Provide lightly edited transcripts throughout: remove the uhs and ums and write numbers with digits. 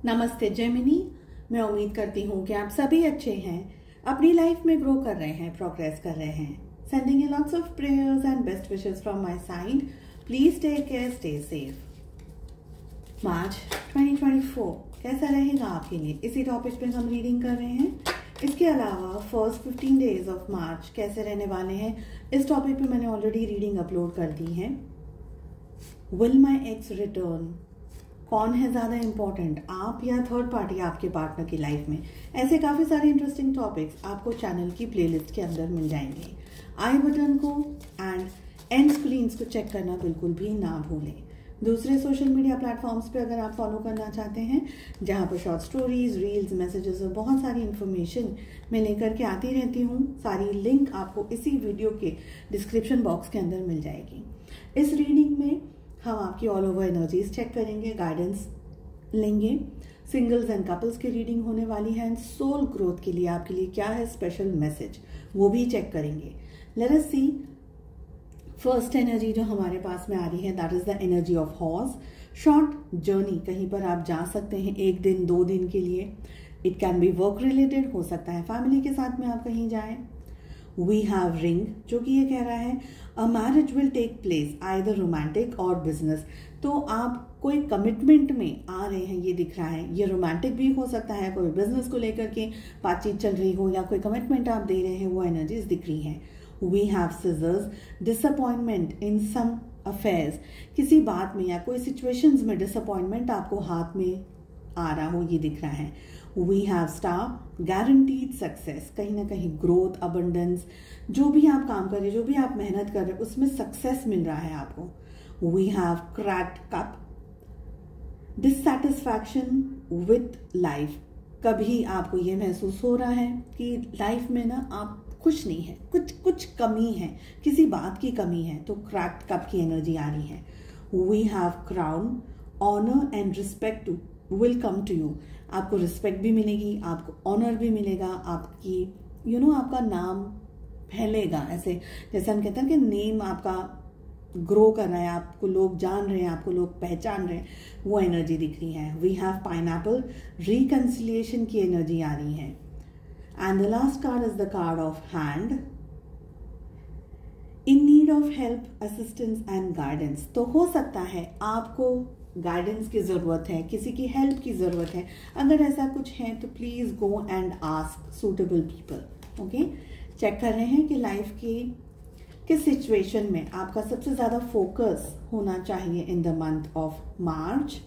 नमस्ते जेमिनी। मैं उम्मीद करती हूँ कि आप सभी अच्छे हैं, अपनी लाइफ में ग्रो कर रहे हैं, प्रोग्रेस कर रहे हैं। Sending you lots of prayers and best wishes from my side. Please take care, stay safe. March 2024 कैसा रहेगा आपके लिए, इसी टॉपिक पे हम रीडिंग कर रहे हैं। इसके अलावा फर्स्ट 15 डेज ऑफ मार्च कैसे रहने वाले हैं, इस टॉपिक पे मैंने ऑलरेडी रीडिंग अपलोड कर दी है। विल माई एक्स रिटर्न, कौन है ज्यादा इंपॉर्टेंट, आप या थर्ड पार्टी आपके पार्टनर की लाइफ में। ऐसे काफी सारे इंटरेस्टिंग टॉपिक्स आपको चैनल की प्लेलिस्ट के अंदर मिल जाएंगे। आई बटन को एंड एंड स्क्रीन्स को चेक करना बिल्कुल भी ना भूलें। दूसरे सोशल मीडिया प्लेटफॉर्म्स पे अगर आप फॉलो करना चाहते हैं, जहां पर शॉर्ट स्टोरीज, रील्स, मैसेजेस और बहुत सारी इंफॉर्मेशन मैं लेकर के आती रहती हूँ, सारी लिंक आपको इसी वीडियो के डिस्क्रिप्शन बॉक्स के अंदर मिल जाएगी। इस रीडिंग में हम आपकी ऑल ओवर एनर्जीज चेक करेंगे, गाइडेंस लेंगे। सिंगल्स एंड कपल्स की रीडिंग होने वाली है एंड सोल ग्रोथ के लिए आपके लिए क्या है स्पेशल मैसेज, वो भी चेक करेंगे। लेट अस सी फर्स्ट एनर्जी जो हमारे पास में आ रही है, that is the energy of horse. Short journey, कहीं पर आप जा सकते हैं 1 दिन 2 दिन के लिए। It can be work related, हो सकता है फैमिली के साथ में आप कहीं जाएं। वी हैव रिंग, जो कि ये कह रहा है a marriage will take place, either romantic or business. तो आप कोई कमिटमेंट में आ रहे हैं, ये दिख रहा है। ये रोमांटिक भी हो सकता है, कोई बिजनेस को लेकर के बातचीत चल रही हो या कोई कमिटमेंट आप दे रहे हैं, वो एनर्जीज दिख रही हैं। We have scissors, disappointment in some affairs, किसी बात में या कोई सिचुएशंस में डिसअपॉइंटमेंट आपको हाथ में आ रहा हो, ये दिख रहा है। We have star, guaranteed success, कहीं ना कहीं ग्रोथ, अबंडेंस, जो भी आप काम कर रहे हैं, जो भी आप मेहनत कर रहे हैं, उसमें सक्सेस मिल रहा है आपको। We have cracked cup, dissatisfaction with life, कभी आपको ये महसूस हो रहा है कि लाइफ में ना आप खुश नहीं है, कुछ कमी है, किसी बात की कमी है, तो क्रैक्ड कप की एनर्जी आ रही है। We have crown, honour and respect will come to you, आपको रिस्पेक्ट भी मिलेगी, आपको ऑनर भी मिलेगा, आपकी आपका नाम फैलेगा। ऐसे जैसे हम कहते हैं कि नेम आपका ग्रो कर रहा है, आपको लोग जान रहे हैं, आपको लोग पहचान रहे हैं, वो एनर्जी दिख रही है। वी हैव पाइनएप्पल, रिकंसिलिएशन की एनर्जी आ रही है। And the last card is the card of hand, in need of help, assistance and guidance. तो हो सकता है आपको गाइडेंस की जरूरत है, किसी की हेल्प की जरूरत है। अगर ऐसा कुछ है तो please go and ask suitable people. Okay, check कर रहे हैं कि लाइफ की किस सिचुएशन में आपका सबसे ज्यादा फोकस होना चाहिए in the month of March.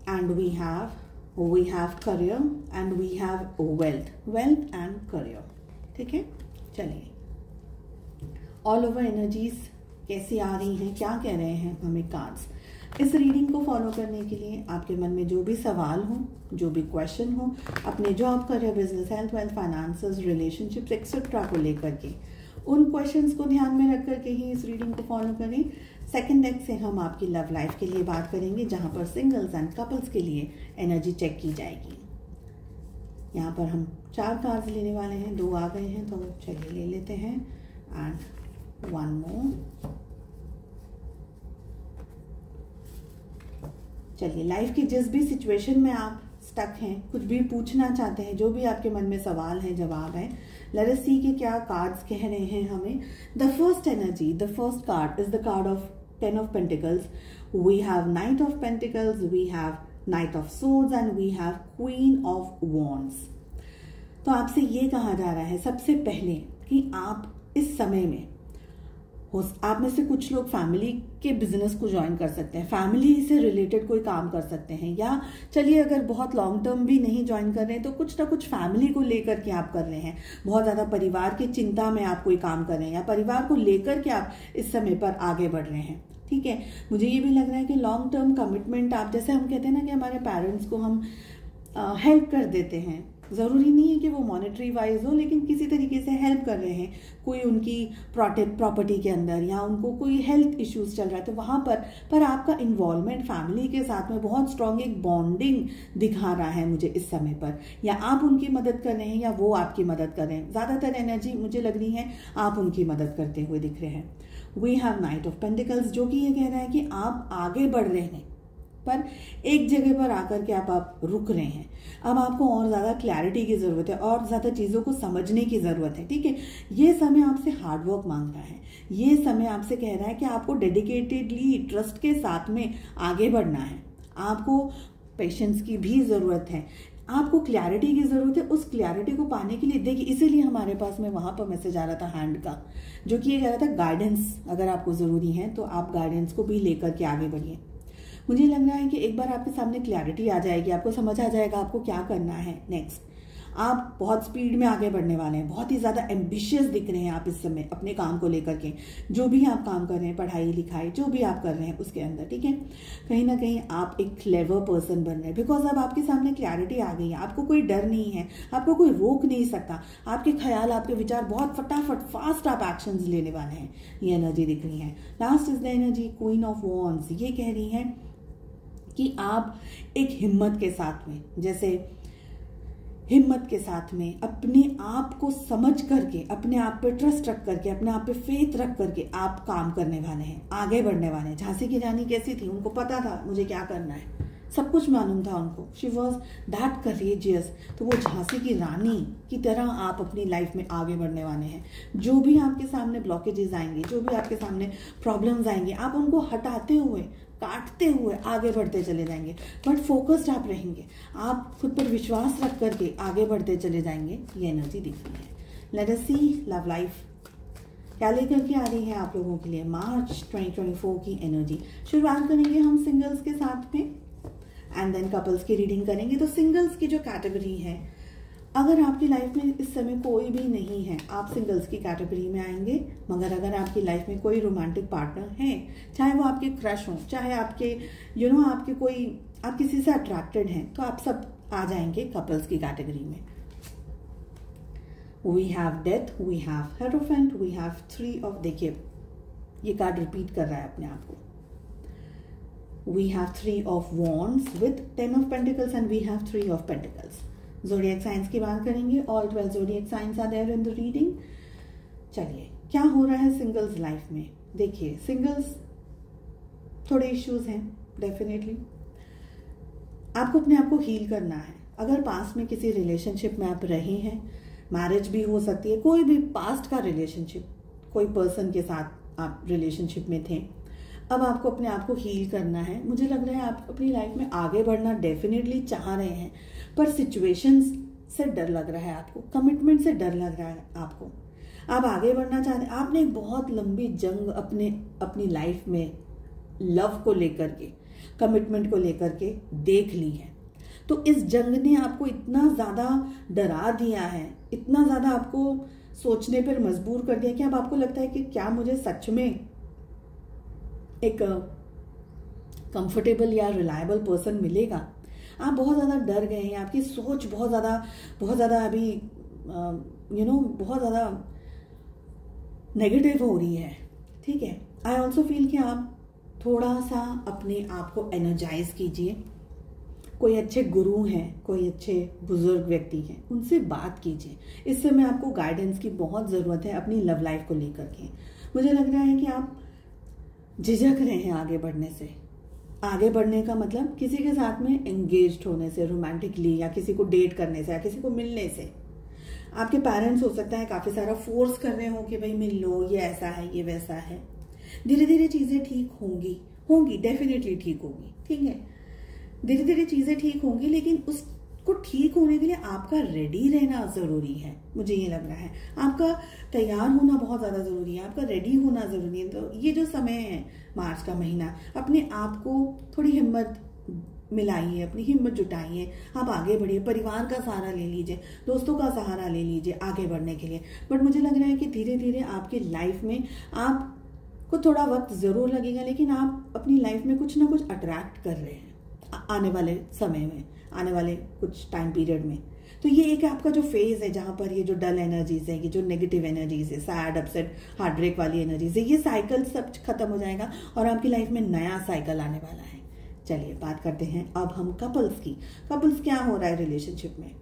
And we have career and we have wealth and career. ठीक है, चलिए ऑल ओवर एनर्जीज कैसी आ रही हैं, क्या कह रहे हैं हमें कार्ड्स। इस रीडिंग को फॉलो करने के लिए आपके मन में जो भी सवाल हो, जो भी क्वेश्चन हो, अपने job, career, business, health, wealth, finances, relationships etcetera को लेकर के, उन क्वेश्चंस को ध्यान में रख करके ही इस रीडिंग को फॉलो करें। सेकंड डेक से हम आपकी लव लाइफ के लिए बात करेंगे, जहां पर सिंगल्स एंड कपल्स के लिए एनर्जी चेक की जाएगी। यहाँ पर हम 4 कार्ड्स लेने वाले हैं, 2 आ गए हैं, तो चलिए ले लेते हैं। एंड 1 मोर। चलिए, लाइफ की जिस भी सिचुएशन में आप स्टक हैं, कुछ भी पूछना चाहते हैं, जो भी आपके मन में सवाल है, जवाब है, लेट अस सी कि क्या कार्ड्स कह रहे हैं हमें। The first energy, the first card is the card of 10 of pentacles. We have knight of pentacles, we have knight of swords and we have queen of wands. तो आपसे ये कहा जा रहा है सबसे पहले कि आप इस समय में आप में से कुछ लोग फैमिली के बिजनेस को ज्वाइन कर सकते हैं, फैमिली से रिलेटेड कोई काम कर सकते हैं, या चलिए अगर बहुत लॉन्ग टर्म भी नहीं ज्वाइन कर रहे हैं तो कुछ ना कुछ फैमिली को लेकर के आप कर रहे हैं। बहुत ज्यादा परिवार की चिंता में आप कोई काम कर रहे हैं या परिवार को लेकर के आप इस समय पर आगे बढ़ रहे हैं। ठीक है, मुझे ये भी लग रहा है कि लॉन्ग टर्म कमिटमेंट, आप जैसे हम कहते हैं ना कि हमारे पेरेंट्स को हम हेल्प कर देते हैं, जरूरी नहीं है कि वो मॉनेटरी वाइज हो, लेकिन किसी तरीके से हेल्प कर रहे हैं, कोई उनकी प्रॉपर्टी के अंदर, या उनको कोई हेल्थ इश्यूज चल रहा है, तो वहां पर आपका इन्वॉल्वमेंट फैमिली के साथ में बहुत स्ट्रॉन्ग एक बॉन्डिंग दिखा रहा है मुझे इस समय पर। या आप उनकी मदद कर रहे हैं या वो आपकी मदद कर रहे हैं। ज्यादातर एनर्जी मुझे लग रही है आप उनकी मदद करते हुए दिख रहे हैं। We have knight of pentacles, जो कि ये कह रहा है कि आप आगे बढ़ रहे हैं, पर एक जगह पर आकर के आप रुक रहे हैं। अब आपको और ज़्यादा क्लैरिटी की ज़रूरत है और ज़्यादा चीज़ों को समझने की ज़रूरत है। ठीक है, ये समय आपसे हार्डवर्क मांग रहा है, ये समय आपसे कह रहा है कि आपको डेडिकेटेडली ट्रस्ट के साथ में आगे बढ़ना है। आपको पेशेंस की भी ज़रूरत है, आपको क्लैरिटी की ज़रूरत है। उस क्लैरिटी को पाने के लिए देखिए, इसीलिए हमारे पास में वहाँ पर मैसेज आ रहा था हैंड का, जो कि ये कह रहा था गाइडेंस अगर आपको ज़रूरी है तो आप गाइडेंस को भी लेकर के आगे बढ़िए। मुझे लग रहा है कि एक बार आपके सामने क्लैरिटी आ जाएगी, आपको समझ आ जाएगा आपको क्या करना है नेक्स्ट। आप बहुत स्पीड में आगे बढ़ने वाले हैं, बहुत ही ज़्यादा एम्बिशियस दिख रहे हैं आप इस समय अपने काम को लेकर के, जो भी आप काम कर रहे हैं, पढ़ाई लिखाई जो भी आप कर रहे हैं उसके अंदर। ठीक है, कहीं ना कहीं आप एक क्लेवर पर्सन बन रहे हैं, बिकॉज अब आपके सामने क्लैरिटी आ गई है, आपको कोई डर नहीं है, आपको कोई रोक नहीं सकता। आपके ख्याल, आपके विचार बहुत फटाफट फास्ट आप एक्शंस लेने वाले हैं, ये एनर्जी दिख रही है। Last is the energy queen of wands. ये कह रही है कि आप एक हिम्मत के साथ में, जैसे हिम्मत के साथ में अपने आप को समझ करके, अपने आप पे ट्रस्ट रख करके, अपने आप पे फेथ रख करके आप काम करने वाले हैं, आगे बढ़ने वाले हैं। झांसी की रानी कैसी थी, उनको पता था मुझे क्या करना है, सब कुछ मालूम था उनको। She was that courageous. तो वो झांसी की रानी की तरह आप अपनी लाइफ में आगे बढ़ने वाले हैं। जो भी आपके सामने ब्लॉकेजेस आएंगे, जो भी आपके सामने प्रॉब्लम्स आएंगे, आप उनको हटाते हुए, काटते हुए आगे बढ़ते चले जाएंगे। बट फोकस्ड आप रहेंगे, आप खुद पर विश्वास रख करके आगे बढ़ते चले जाएंगे। ये एनर्जी दिख रही है। लेट अस सी लव लाइफ क्या लेकर के आ रही है आप लोगों के लिए मार्च 2024 की एनर्जी। शुरुआत करेंगे हम सिंगल्स के साथ में एंड देन कपल्स की रीडिंग करेंगे। तो सिंगल्स की जो कैटेगरी है, अगर आपकी लाइफ में इस समय कोई भी नहीं है, आप सिंगल्स की कैटेगरी में आएंगे। मगर अगर आपकी लाइफ में कोई रोमांटिक पार्टनर है, चाहे वो आपके क्रश हो, चाहे आपके आपके कोई, आप किसी से अट्रैक्टेड हैं, तो आप सब आ जाएंगे कपल्स की कैटेगरी में। We have death, we have hierophant, we have 3 of, देखिए ये कार्ड रिपीट कर रहा है अपने आप को। We have 3 of wands with 10 of pentacles and we have 3 of pentacles. Zodiac signs की बात करेंगे। All 12 zodiac signs are there in the reading. चलिए, क्या हो रहा है सिंगल्स लाइफ में। देखिए, सिंगल्स थोड़े इश्यूज हैं डेफिनेटली। आपको अपने आप को हील करना है। अगर पास्ट में किसी रिलेशनशिप में आप रहे हैं, मैरिज भी हो सकती है, कोई भी पास्ट का रिलेशनशिप, कोई पर्सन के साथ आप रिलेशनशिप में थे, अब आपको अपने आप को हील करना है। मुझे लग रहा है आप अपनी लाइफ में आगे बढ़ना डेफिनेटली चाह रहे हैं, पर सिचुएशंस से डर लग रहा है आपको, कमिटमेंट से डर लग रहा है आपको। आप आगे बढ़ना चाहते हैं। आपने एक बहुत लंबी जंग अपनी लाइफ में लव को लेकर के, कमिटमेंट को लेकर के देख ली है। तो इस जंग ने आपको इतना ज़्यादा डरा दिया है, इतना ज़्यादा आपको सोचने पर मजबूर कर दिया कि अब आपको लगता है कि क्या मुझे सच में एक कंफर्टेबल या रिलायबल पर्सन मिलेगा। आप बहुत ज़्यादा डर गए हैं, आपकी सोच बहुत ज़्यादा अभी बहुत ज़्यादा नेगेटिव हो रही है। ठीक है, आई ऑल्सो फील कि आप थोड़ा सा अपने आप को एनर्जाइज कीजिए। कोई अच्छे गुरु हैं, कोई अच्छे बुजुर्ग व्यक्ति हैं, उनसे बात कीजिए। इस समय आपको गाइडेंस की बहुत ज़रूरत है अपनी लव लाइफ को लेकर के। मुझे लग रहा है कि आप झिझक रहे हैं आगे बढ़ने से। आगे बढ़ने का मतलब किसी के साथ में एंगेज्ड होने से, रोमांटिकली, या किसी को डेट करने से, या किसी को मिलने से। आपके पेरेंट्स हो सकता है काफ़ी सारा फोर्स कर रहे हो कि भाई मिल लो, ये ऐसा है, ये वैसा है। धीरे धीरे चीज़ें ठीक होंगी डेफिनेटली ठीक होगी। ठीक है, धीरे धीरे चीज़ें ठीक होंगी, लेकिन उसको ठीक होने के लिए आपका रेडी रहना ज़रूरी है। मुझे ये लग रहा है आपका तैयार होना बहुत ज़्यादा ज़रूरी है, आपका रेडी होना ज़रूरी है। तो ये जो समय है मार्च का महीना, अपने आप को थोड़ी हिम्मत मिलाइए, अपनी हिम्मत जुटाइए, आप आगे बढ़िए। परिवार का सहारा ले लीजिए, दोस्तों का सहारा ले लीजिए आगे बढ़ने के लिए। बट मुझे लग रहा है कि धीरे धीरे आपकी लाइफ में आपको थोड़ा वक्त ज़रूर लगेगा, लेकिन आप अपनी लाइफ में कुछ ना कुछ अट्रैक्ट कर रहे हैं आने वाले समय में, आने वाले कुछ टाइम पीरियड में। तो ये एक आपका जो फेज है जहाँ पर ये जो डल एनर्जीज है, ये जो नेगेटिव एनर्जीज है, सैड, अपसेट, हार्ट ब्रेक वाली एनर्जीज है, ये साइकिल सब खत्म हो जाएगा और आपकी लाइफ में नया साइकिल आने वाला है। चलिए बात करते हैं अब हम कपल्स की। कपल्स क्या हो रहा है रिलेशनशिप में।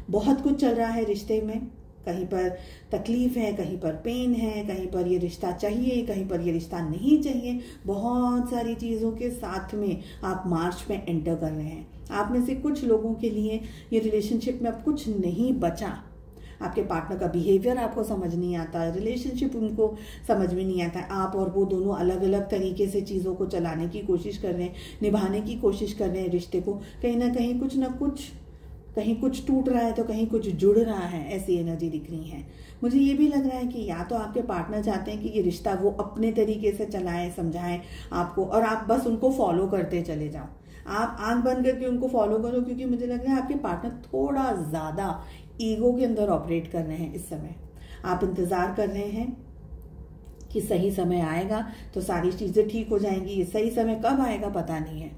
बहुत कुछ चल रहा है रिश्ते में, कहीं पर तकलीफ है, कहीं पर पेन है, कहीं पर ये रिश्ता चाहिए, कहीं पर ये रिश्ता नहीं चाहिए। बहुत सारी चीज़ों के साथ में आप मार्च में एंटर कर रहे हैं। आप में से कुछ लोगों के लिए ये रिलेशनशिप में अब कुछ नहीं बचा। आपके पार्टनर का बिहेवियर आपको समझ नहीं आता, रिलेशनशिप उनको समझ में नहीं आता। आप और वो दोनों अलग अलग तरीके से चीज़ों को चलाने की कोशिश कर रहे हैं, निभाने की कोशिश कर रहे हैं रिश्ते को। कहीं ना कहीं कुछ ना कुछ, कहीं कुछ टूट रहा है तो कहीं कुछ जुड़ रहा है, ऐसी एनर्जी दिख रही है। मुझे ये भी लग रहा है कि या तो आपके पार्टनर चाहते हैं कि ये रिश्ता वो अपने तरीके से चलाएं, समझाएं आपको, और आप बस उनको फॉलो करते चले जाओ। आप आंख बंद करके उनको फॉलो करो, क्योंकि मुझे लग रहा है आपके पार्टनर थोड़ा ज़्यादा ईगो के अंदर ऑपरेट कर रहे हैं इस समय। आप इंतज़ार कर रहे हैं कि सही समय आएगा तो सारी चीज़ें ठीक हो जाएंगी। ये सही समय कब आएगा पता नहीं है।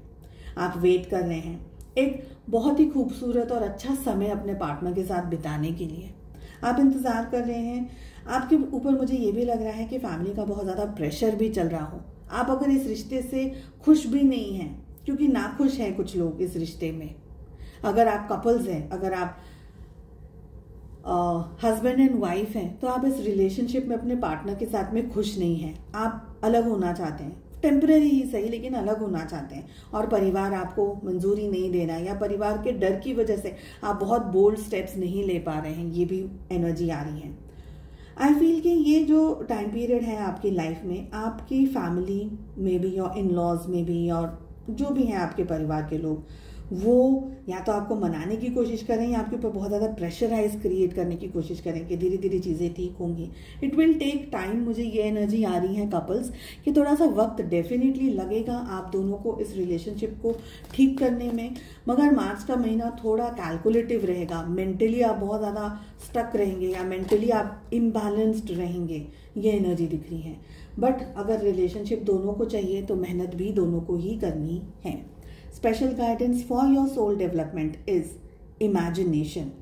आप वेट कर रहे हैं एक बहुत ही खूबसूरत और अच्छा समय अपने पार्टनर के साथ बिताने के लिए। आप इंतज़ार कर रहे हैं। आपके ऊपर मुझे ये भी लग रहा है कि फैमिली का बहुत ज़्यादा प्रेशर भी चल रहा हो। आप अगर इस रिश्ते से खुश भी नहीं हैं, क्योंकि नाखुश हैं कुछ लोग इस रिश्ते में। अगर आप कपल्स हैं, अगर आप हस्बैंड एंड वाइफ हैं, तो आप इस रिलेशनशिप में अपने पार्टनर के साथ में खुश नहीं हैं। आप अलग होना चाहते हैं, टेम्पररी ही सही, लेकिन अलग होना चाहते हैं, और परिवार आपको मंजूरी नहीं दे रहा है, या परिवार के डर की वजह से आप बहुत बोल्ड स्टेप्स नहीं ले पा रहे हैं। ये भी एनर्जी आ रही है। आई फील कि ये जो टाइम पीरियड है आपकी लाइफ में, आपकी फैमिली में भी और इन लॉज में भी, और जो भी हैं आपके परिवार के लोग, वो या तो आपको मनाने की कोशिश करें या आपके ऊपर बहुत ज़्यादा प्रेशराइज क्रिएट करने की कोशिश करें कि धीरे धीरे चीज़ें ठीक होंगी। It will take time. मुझे ये एनर्जी आ रही है कपल्स कि थोड़ा सा वक्त डेफिनेटली लगेगा आप दोनों को इस रिलेशनशिप को ठीक करने में। मगर मार्च का महीना थोड़ा कैलकुलेटिव रहेगा। मेंटली आप बहुत ज़्यादा स्टक रहेंगे या मेंटली आप इम्बैलेंस्ड रहेंगे, ये एनर्जी दिख रही है। बट अगर रिलेशनशिप दोनों को चाहिए तो मेहनत भी दोनों को ही करनी है। Special guidance for your soul development is imagination.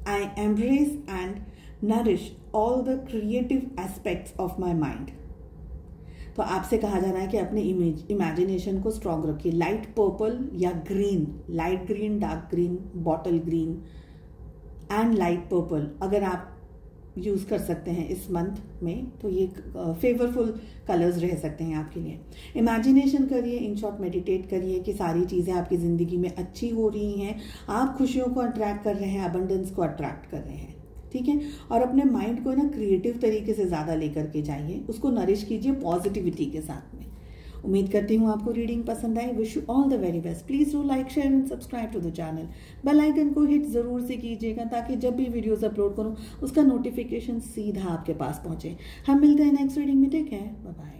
I embrace and nourish all the creative aspects of my mind. तो आपसे कहा जा रहा है कि अपने इमेजिनेशन को स्ट्रॉन्ग रखिए। लाइट पर्पल या green, light green, dark green, bottle green and light purple अगर आप यूज़ कर सकते हैं इस मंथ में, तो ये फेवरफुल कलर्स रह सकते हैं आपके लिए। इमेजिनेशन करिए, इन शॉर्ट मेडिटेट करिए कि सारी चीज़ें आपकी ज़िंदगी में अच्छी हो रही हैं, आप खुशियों को अट्रैक्ट कर रहे हैं, अबंडेंस को अट्रैक्ट कर रहे हैं, ठीक है। और अपने माइंड को ना क्रिएटिव तरीके से ज़्यादा लेकर के जाइए, उसको नरिश कीजिए पॉजिटिविटी के साथ में। उम्मीद करती हूँ आपको रीडिंग पसंद आई। Wish you all the very best. Please do like, share and subscribe to the channel. Bell icon को हिट ज़रूर से कीजिएगा ताकि जब भी वीडियोस अपलोड करूँ उसका नोटिफिकेशन सीधा आपके पास पहुँचे। हम मिलते हैं नेक्स्ट रीडिंग में। Take care, bye bye.